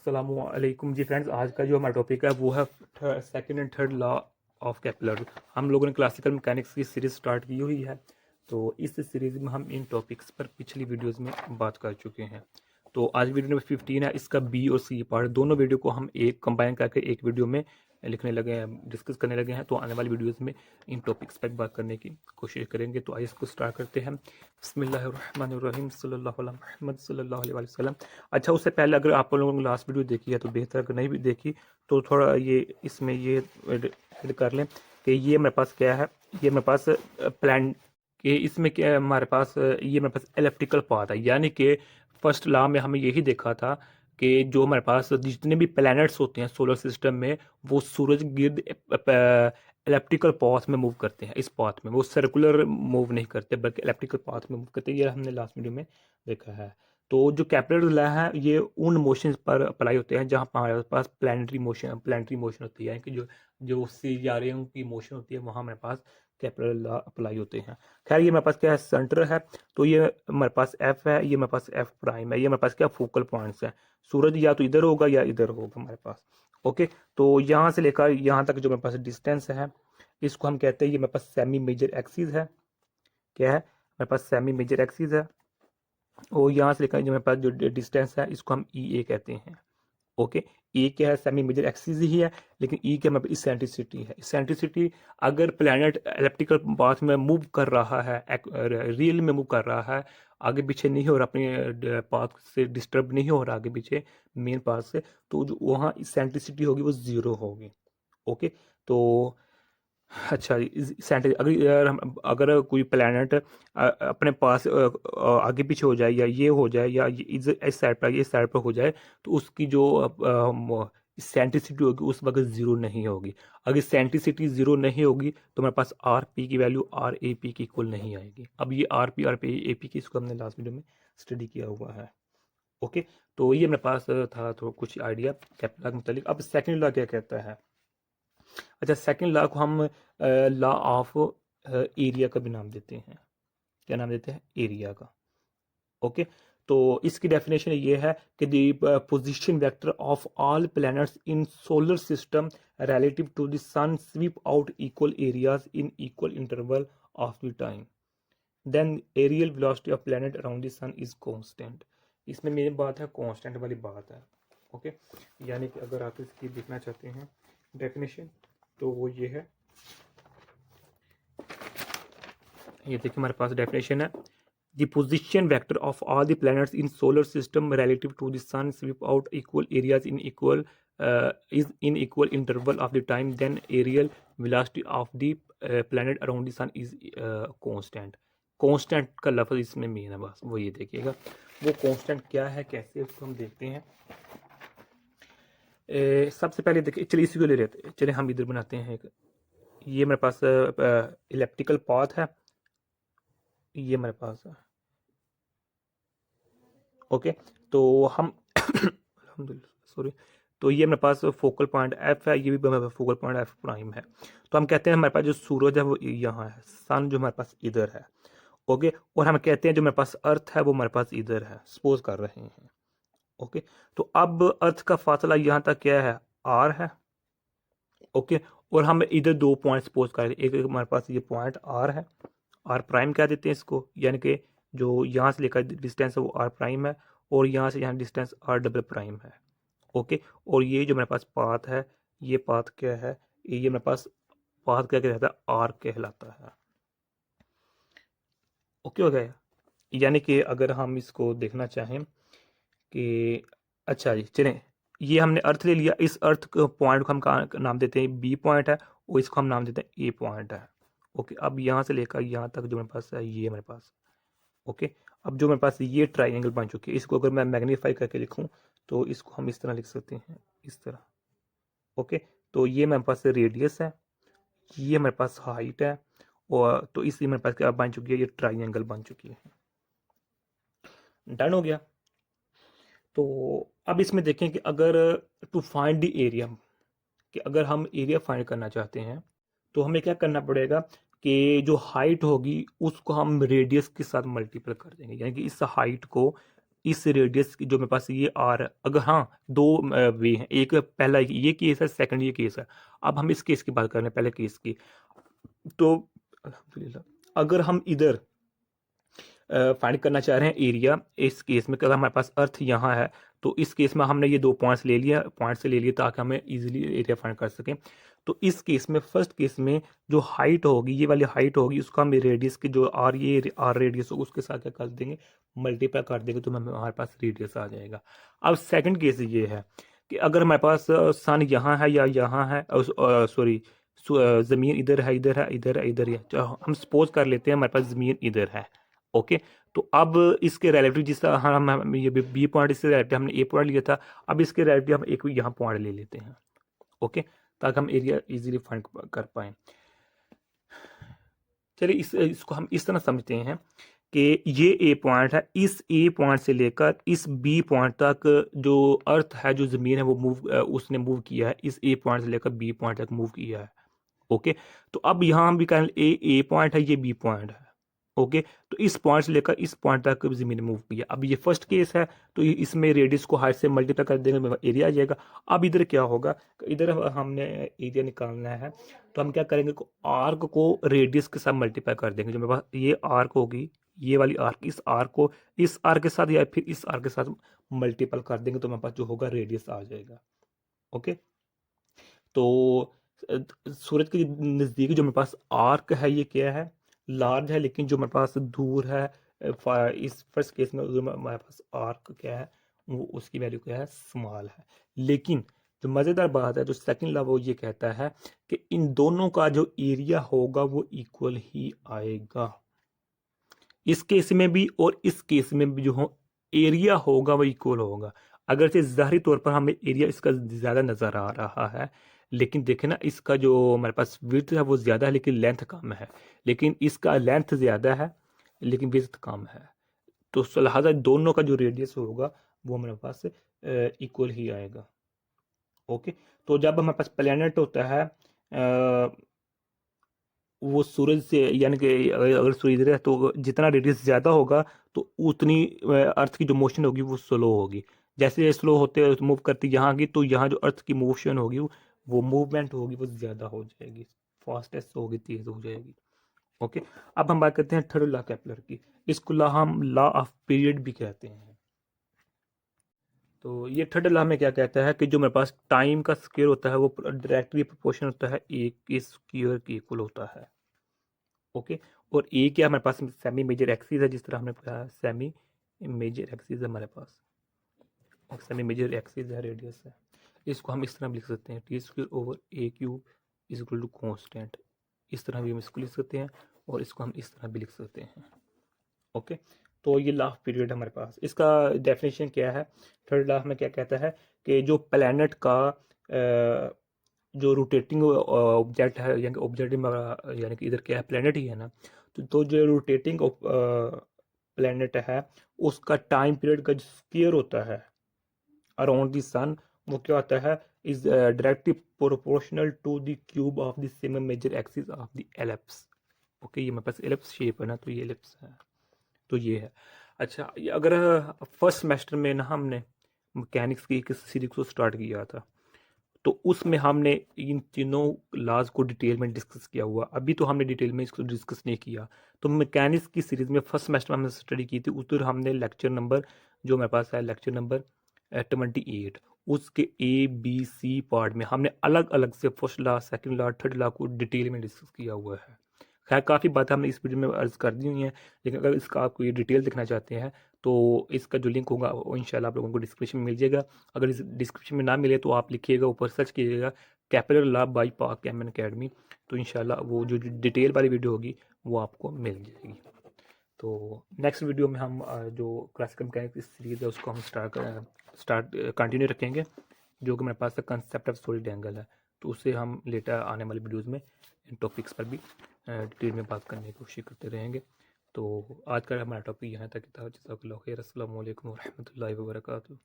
अस्सलामुअलैकुम जी फ्रेंड्स, आज का जो हमारा टॉपिक है वो है second and third law of Kepler. हम लोगों ने क्लासिकल मैकेनिक्स की सीरीज़ स्टार्ट की हुई है। तो इस सीरीज़ में हम इन टॉपिक्स पर पिछली वीडियोस में बात कर चुके हैं। तो आज वीडियो नंबर 15 है। इसका बी और सी पार्ट दोनों वीडियो को हम एक कंबाइन करके एक वीडियो में लिखने लगे हैं, डिस्कस करने लगे हैं। तो आने वाली वीडियोस में इन टॉपिक्स पर बात करने की कोशिश करेंगे। तो आइए इसको स्टार्ट करते हैं। बिस्मिल्लाहिर्रहमानिर्रहीम सल्लल्लाहु अला मुहम्मद सल्लल्लाहु अलैहि वसल्लम। अच्छा, उससे पहले अगर आप लोगों ने लास्ट वीडियो देखी है तो बेहतर, अगर नहीं भी देखी तो थोड़ा ये इसमें ये ऐड कर लें कि ये मेरे पास क्या है। ये मेरे पास प्लान कि इसमें क्या है, हमारे पास ये मेरे पास इलेप्टिकल पाथ है। यानी कि फर्स्ट लॉ में हमें यही देखा था कि जो हमारे पास जितने भी प्लैनेट्स होते हैं सोलर सिस्टम में, वो सूरज गिर्द इलेप्टिकल पाथ में मूव करते हैं। इस पाथ में वो सर्कुलर मूव नहीं करते बल्कि इलेप्टिकल पाथ में मूव करते हैं। ये हमने लास्ट वीडियो में देखा है। तो जो केपलर लॉ है ये उन मोशन पर अप्लाई होते हैं जहाँ हमारे पास प्लानिटरी मोशन होती है, कि जो सितारों की मोशन होती है वहाँ हमारे पास केपलर लॉ अप्लाई होते हैं। खैर, ये मेरे पास क्या है, सेंटर है। तो ये मेरे पास एफ है, ये मेरे पास एफ प्राइम है, ये मेरे पास क्या फोकल पॉइंट्स है। सूरज या तो इधर होगा या इधर होगा हमारे पास। ओके, तो यहाँ से लेकर यहाँ तक जो मेरे पास डिस्टेंस है इसको हम कहते हैं, ये मेरे पास सेमी मेजर एक्सिस है। क्या है, मेरे पास सेमी मेजर एक्सिस है। और यहाँ से लेकर जो मेरे पास जो डिस्टेंस है इसको हम ई ए कहते हैं। ओके, ए क्या है, सेमी मेजर एक्सिस ही है, लेकिन ई क्या मतलब इसेंट्रिसिटी है। इसेंट्रिसिटी, अगर प्लैनेट इलेप्टिकल पाथ में मूव कर रहा है, रियल में मूव कर रहा है, आगे पीछे नहीं हो रहा, अपने पाथ से डिस्टर्ब नहीं हो रहा आगे पीछे मेन पाथ से, तो जो वहाँ इसेंट्रिसिटी होगी वो ज़ीरो होगी। ओके, तो अच्छा, सेंटर अगर कोई प्लैनेट अपने पास आगे पीछे हो जाए या ये हो जाए या इस साइड पर, ये साइड पर हो जाए, तो उसकी जो सेंट्रिसिटी होगी उस वक्त ज़ीरो नहीं होगी। अगर सेंट्रिसिटी ज़ीरो नहीं होगी तो मेरे पास आर पी की वैल्यू आर ए पी की इक्वल नहीं आएगी। अब ये आर पी ए पी की, इसको हमने लास्ट वीडियो में स्टडी किया हुआ है। ओके, तो ये मेरे पास था थोड़ा कुछ आइडिया केपलर के मतलब। अब सेकेंड लॉ क्या कहता है। अच्छा, सेकंड लॉ को हम लॉ ऑफ एरिया का भी नाम देते हैं। क्या नाम देते हैं, एरिया का। ओके, तो इसकी डेफिनेशन ये है कि the position vector of all planets in solar system relative to the sun sweep out equal areas in equal interval of the time, then areal velocity of planet around the sun is constant. इसमें main बात है constant वाली बात है। Okay, यानी कि अगर आप इसकी देखना चाहते हैं डेफिनेशन तो वो ये है। ये देखिए हमारे पास डेफिनेशन है, the position vector of all the planets in solar system relative to the sun sweep out equal areas in equal is in equal interval of the time, then aerial velocity of the planet around the sun is constant। constant का लफ्ज़ इसमें main है, बस वो ये देखिएगा। वो constant क्या है, कैसे उसको हम देखते हैं। सबसे पहले देखिए, चलिए इसी को ले लेते हैं। चलिए हम इधर बनाते हैं एक, ये मेरे पास इलेप्टिकल पाथ है, ये मेरे पास है। ओके, तो हम सॉरी, तो ये मेरे पास फोकल पॉइंट एफ है, ये भी मेरे फोकल पॉइंट एफ प्राइम है। तो हम कहते हैं हमारे पास जो सूरज है वो यहाँ है, सन जो हमारे पास इधर है। ओके, और हम कहते हैं जो मेरे पास अर्थ है वो हमारे पास इधर है, सपोज कर रहे हैं। ओके, तो अब अर्थ का फासला यहाँ तक क्या है, आर है। ओके, और हम इधर दो पॉइंट सपोज कर रहे हैं, एक हमारे पास ये पॉइंट आर है, आर प्राइम कह देते हैं इसको, यानी कि जो यहाँ से लेकर डिस्टेंस है वो आर प्राइम है, और यहाँ से यहाँ डिस्टेंस आर डबल प्राइम है। ओके, और ये जो मेरे पास पाथ है, ये पाथ क्या है, ये मेरे पास पाथ क्या कहलाता है, आर कहलाता है। ओके हो गया। यानी कि अगर हम इसको देखना चाहें कि, अच्छा जी चलें, ये हमने अर्थ ले लिया, इस अर्थ पॉइंट को हम नाम देते हैं बी पॉइंट है, और इसको हम नाम देते हैं ए पॉइंट है। ओके, अब यहाँ से लेकर यहाँ तक जो मेरे पास है ये मेरे पास। ओके, अब जो मेरे पास ये ट्राइंगल बन चुकी है, इसको अगर मैं मैग्नीफाई करके लिखूं तो इसको हम इस तरह लिख सकते हैं, इस तरह। ओके, तो ये मेरे पास रेडियस है, ये मेरे पास हाइट है, और तो इसलिए मेरे पास क्या बन चुकी है, ये ट्राइंगल बन चुकी है। डन हो गया। तो अब इसमें देखें कि अगर टू फाइंड द एरिया, कि अगर हम एरिया फाइंड करना चाहते हैं तो हमें क्या करना पड़ेगा कि जो हाइट होगी उसको हम रेडियस के साथ मल्टीपल कर देंगे। यानी कि इस हाइट को इस रेडियस की जो मेरे पास ये आर, अगर हाँ दो वे हैं, एक पहला ये केस है, सेकंड ये केस है। अब हम इस केस की बात कर रहे हैं, पहले केस की। तो अल्हम्दुलिल्लाह अगर हम इधर फाइंड करना चाह रहे हैं एरिया, इस केस में अगर हमारे पास अर्थ यहाँ है, तो इस केस में हमने ये 2 पॉइंट्स ले लिया, पॉइंट से ले लिए ताकि हमें इजीली एरिया फाइंड कर सकें। तो इस केस में, फर्स्ट केस में जो हाइट होगी, ये वाली हाइट होगी, उसको हम रेडियस की जो आर, ये आर रेडियस होगा, उसके साथ क्या कर देंगे, मल्टीप्लाई कर देंगे, तो हमारे पास रेडियस आ जाएगा। अब सेकंड केस ये है कि अगर हमारे पास सन यहाँ है या यहाँ है, सॉरी ज़मीन इधर है, इधर है, इधर है, इधर है, तो हम सपोज कर लेते हैं हमारे पास ज़मीन इधर है। ओके, तो अब इसके रिलेटिव जिस तरह हम ये बी पॉइंट, इसके रिलेटिव हमने ए पॉइंट लिया था, अब इसके रिलेटिव हम एक यहाँ पॉइंट ले लेते हैं। ओके, ताकि हम एरिया इजीली फाइंड कर पाए। चलिए इसको हम इस तरह समझते हैं कि ये ए पॉइंट है, इस ए पॉइंट से लेकर इस बी पॉइंट तक जो अर्थ है, जो ज़मीन है, वो उसने मूव किया है, इस ए पॉइंट से लेकर बी पॉइंट तक मूव किया है। ओके, तो अब यहाँ हम भी कहें ए पॉइंट है, ये बी पॉइंट है। ओके, तो इस पॉइंट से लेकर इस पॉइंट तक ज़मीन मूव किया। अब ये फर्स्ट केस है, तो इसमें रेडियस को हाइट से मल्टीप्लाई कर देंगे, एरिया आ जाएगा। अब इधर क्या होगा, इधर हमने एरिया निकालना है, तो हम क्या करेंगे, आर्क को रेडियस के साथ मल्टीप्लाई कर देंगे। जो मेरे पास ये आर्क होगी, ये वाली आर्क, इस आर्क को इस आर्क के साथ या फिर इस आर्क के साथ मल्टीपल कर देंगे, तो मेरे पास जो होगा रेडियस आ जाएगा। ओके, तो सूरज के नज़दीक जो मेरे पास आर्क है, ये क्या है, लार्ज है, लेकिन जो मेरे पास दूर है, इस फर्स्ट केस में जो हमारे पास आर्क क्या है, वो उसकी वैल्यू क्या है, स्मॉल है। लेकिन जो मज़ेदार बात है, जो सेकंड लॉ वो ये कहता है कि इन दोनों का जो एरिया होगा वो इक्वल ही आएगा। इस केस में भी और इस केस में भी जो हो एरिया होगा वो इक्वल होगा। अगर से ज़ाहिरी तौर पर हमें एरिया इसका ज़्यादा नज़र आ रहा है, लेकिन देखें ना, इसका जो हमारे पास विड्थ है वो ज़्यादा है, लेकिन लेंथ कम है। लेकिन इसका लेंथ ज़्यादा है, लेकिन विड्थ कम है। तो लिहाजा दोनों का जो रेडियस होगा वो हमारे पास इक्वल ही आएगा। ओके, तो जब हमारे पास प्लैनेट होता है, वो सूरज से, यानी कि अगर सूरज इधर है, तो जितना रेडियस ज़्यादा होगा, तो उतनी अर्थ की जो मोशन होगी वो स्लो होगी। जैसे स्लो होते मूव करती यहाँ की, तो यहाँ जो अर्थ की मोशन होगी, वो मूवमेंट होगी, वो ज़्यादा हो जाएगी, फास्टेस्ट होगी, तेज़ हो जाएगी। ओके, अब हम बात करते हैं थर्ड लॉ केपलर की। इसको हम लॉ ऑफ पीरियड भी कहते हैं। तो ये थर्ड लॉ में क्या कहता है कि जो मेरे पास टाइम का स्क्वायर होता है वो डायरेक्टली प्रोपोर्शन होता है ए के स्क्वायर के इक्वल होता है। ओके, और ए क्या हमारे पास, सेमी मेजर एक्सिस है, जिस तरह हमने पढ़ा, सेमी मेजर एक्सिस है हमारे पास, सेमी मेजर एक्सिस है, रेडियस है। इसको हम इस तरह भी लिख सकते हैं, T square over A cube is equal to constant. इस तरह भी हम इसको लिख सकते हैं, और इसको हम इस तरह भी लिख सकते हैं। ओके, तो ये लॉ ऑफ पीरियड हमारे पास, इसका डेफिनेशन क्या है, थर्ड लॉ में क्या कहता है कि जो प्लैनेट का जो रोटेटिंग ऑब्जेक्ट है, यानी ऑब्जेक्ट यानी कि इधर क्या है, प्लैनेट ही है ना, तो जो रोटेटिंग प्लैनेट है, उसका टाइम पीरियड का जो स्क्वायर होता है अराउंड द सन, वो क्या होता है, is directly proportional to the cube of the same major axis of the ellipse. Okay, ये मेरे पास एलिप्स शेप है ना, तो ये एलिप्स है, तो ये है। अच्छा, ये अगर फर्स्ट सेमेस्टर में ना हमने मैकेनिक्स की किस सीरीज को स्टार्ट किया था, तो उसमें हमने इन तीनों लॉज को डिटेल में डिस्कस किया हुआ। अभी तो हमने डिटेल में इसको डिस्कस नहीं किया। तो मैकेनिक्स की सीरीज़ में फर्स्ट सेमेस्टर में हमने स्टडी की थी, उधर हमने लेक्चर नंबर, जो मेरे पास है लेक्चर नंबर 28, उसके ए बी सी पार्ट में हमने अलग अलग से first law, second law, third law को डिटेल में डिस्कस किया हुआ है। खैर, काफ़ी बातें हमने इस वीडियो में अर्ज कर दी हुई हैं, लेकिन अगर इसका आप कोई डिटेल देखना चाहते हैं, तो इसका जो लिंक होगा वो इंशाल्लाह आप लोगों को डिस्क्रिप्शन में मिल जाएगा। अगर इस डिस्क्रिप्शन में ना मिले तो आप लिखिएगा, ऊपर सर्च कीजिएगा कैपिलर लैब बाई पाक एम एन अकेडमी, तो इंशाल्लाह वो जो डिटेल वाली वीडियो होगी वो आपको मिल जाएगी। तो नेक्स्ट वीडियो में हम जो क्लासिकल मैकेनिक्स सीरीज़ है उसको हम स्टार्ट कंटिन्यू रखेंगे, जो कि मेरे पास कंसेप्ट ऑफ सॉलिड एंगल है, तो उससे हम लेटर आने वाली वीडियोज़ में इन टॉपिक्स पर भी डिटेल में बात करने की कोशिश करते रहेंगे। तो आज का हमारा टॉपिक यहाँ तक था। जज़ाकल्लाहु खैर। अस्सलामु अलैकुम वरहमतुल्लाहि वबरकातुहू।